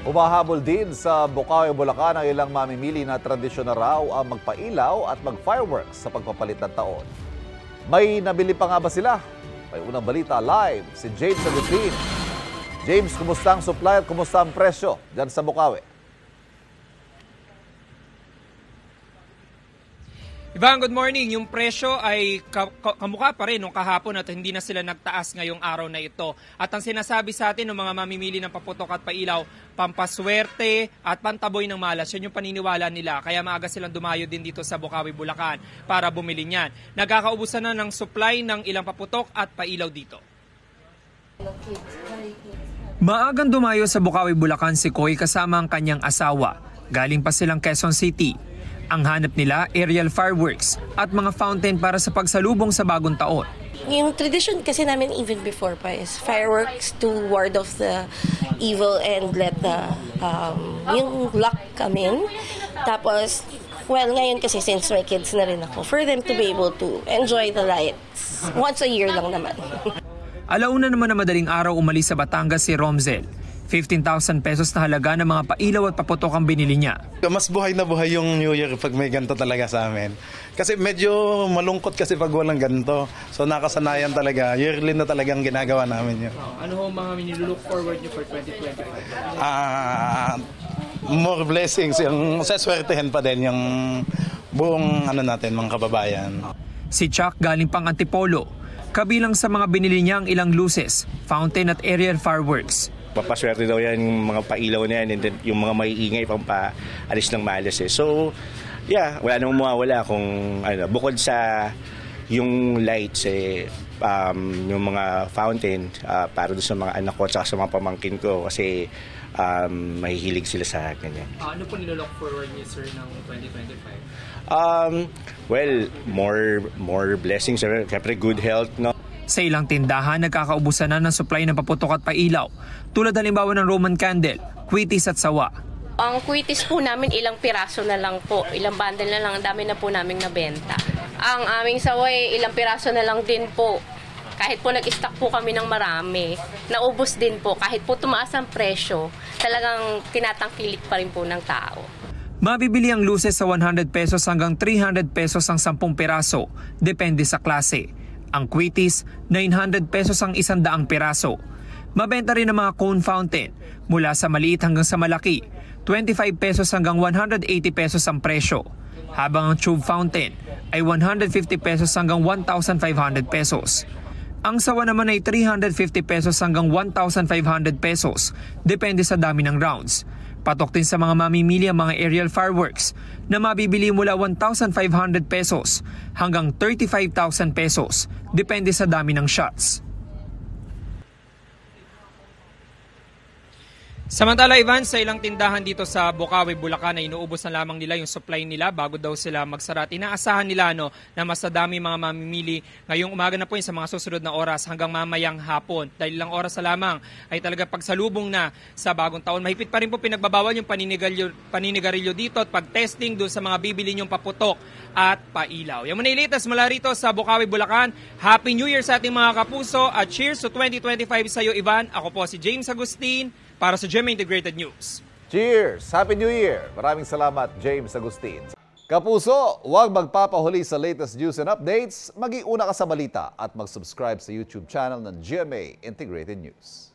Humahabol din sa Bukawi, Bulacan ang ilang mamimili na tradisyon na raw ang magpailaw at mag-fireworks sa pagpapalit ng taon. May nabili pa nga ba sila? May unang balita live si James Agustin. James, kumusta ang supply at kumusta ang presyo dyan sa Bukawi? Ivan, good morning. Yung presyo ay kamukha pa rin nung kahapon at hindi na sila nagtaas ngayong araw na ito. At ang sinasabi sa atin ng mga mamimili ng paputok at pailaw, pampaswerte at pantaboy ng malas. Yan yung paniniwala nila. Kaya maaga silang dumayo din dito sa Bukawi, Bulacan para bumili niyan. Nagkakaubusan na ng supply ng ilang paputok at pailaw dito. Maagang dumayo sa Bukawi, Bulacan si Koy kasama ang kanyang asawa. Galing pa silang Quezon City. Ang hanap nila, aerial fireworks at mga fountain para sa pagsalubong sa bagong taon. Yung tradition kasi namin even before pa is fireworks to ward off the evil and let the yung luck come in. Tapos, well, ngayon kasi since may kids na rin ako, for them to be able to enjoy the lights. Once a year lang naman. Alauna naman na madaling araw umalis sa Batangas si Romzel. 15,000 pesos na halaga ng mga pailaw at paputok ang binili niya. Mas buhay na buhay yung New Year pag may ganito talaga sa amin. Kasi medyo malungkot kasi pag walang ganito. So nakasanayan talaga. Yearly na talagang ginagawa namin yun. Ano ho mga nilulook forward niyo for 2025? More blessings. Yung saswertehin pa din yung buong natin, mga kababayan. Si Chuck galing pang Antipolo. Kabilang sa mga binili niya ang ilang luces, fountain at aerial fireworks. Papaswerte daw yan yung mga pailaw na yan and then yung mga maiingay pang paalis ng malas eh. So, yeah, wala namang mawawala kung bukod sa yung lights yung mga fountain para doon sa mga anak ko at sa mga pamangkin ko kasi mahihilig sila sa ganyan. Ano po nilook forward niyo sir ng 2025? Well, more blessings, syempre good health, no? Sa ilang tindahan, nagkakaubusan na ng supply ng paputok at pailaw. Tulad halimbawa ng Roman candle, kwitis at sawa. Ang kwitis po namin ilang piraso na lang po, ilang bundle na lang, ang dami na po naming nabenta. Ang aming sawa ilang piraso na lang din po. Kahit po nag-stock po kami ng marami, naubos din po. Kahit po tumaas ang presyo, talagang tinatangkilik pa rin po ng tao. Mabibili ang luces sa 100 pesos hanggang 300 pesos ang 10 piraso, depende sa klase. Ang kwitis, 900 pesos ang 100 piraso. Mabenta rin ang mga cone fountain, mula sa maliit hanggang sa malaki, 25 pesos hanggang 180 pesos ang presyo. Habang ang tube fountain ay 150 pesos hanggang 1,500 pesos. Ang sawa naman ay 350 pesos hanggang 1,500 pesos, depende sa dami ng rounds. Patok din sa mga mamimili ang mga aerial fireworks na mabibili mula 1,500 pesos hanggang 35,000 pesos, depende sa dami ng shots. Samantala, Ivan, sa ilang tindahan dito sa Bukawi, Bulacan ay inuubos na lamang nila yung supply nila bago daw sila magsara. Inaasahan nila na mas dami mga mamimili ngayong umaga na po yun sa mga susunod na oras hanggang mamayang hapon. Dahil ilang oras na lamang ay talaga pagsalubong na sa bagong taon. Mahigpit pa rin po pinagbabawal yung paninigarilyo dito at pag-testing doon sa mga bibili nyong paputok at pailaw. Yung muna ilitas mula rito sa Bukawi, Bulacan. Happy New Year sa ating mga kapuso at cheers to 2025 sa iyo, Ivan. Ako po si James Agustin para sa GMA Integrated News. Cheers! Happy New Year! Maraming salamat, James Agustin. Kapuso, huwag magpapahuli sa latest news and updates. Mag-iuna ka sa balita at mag-subscribe sa YouTube channel ng GMA Integrated News.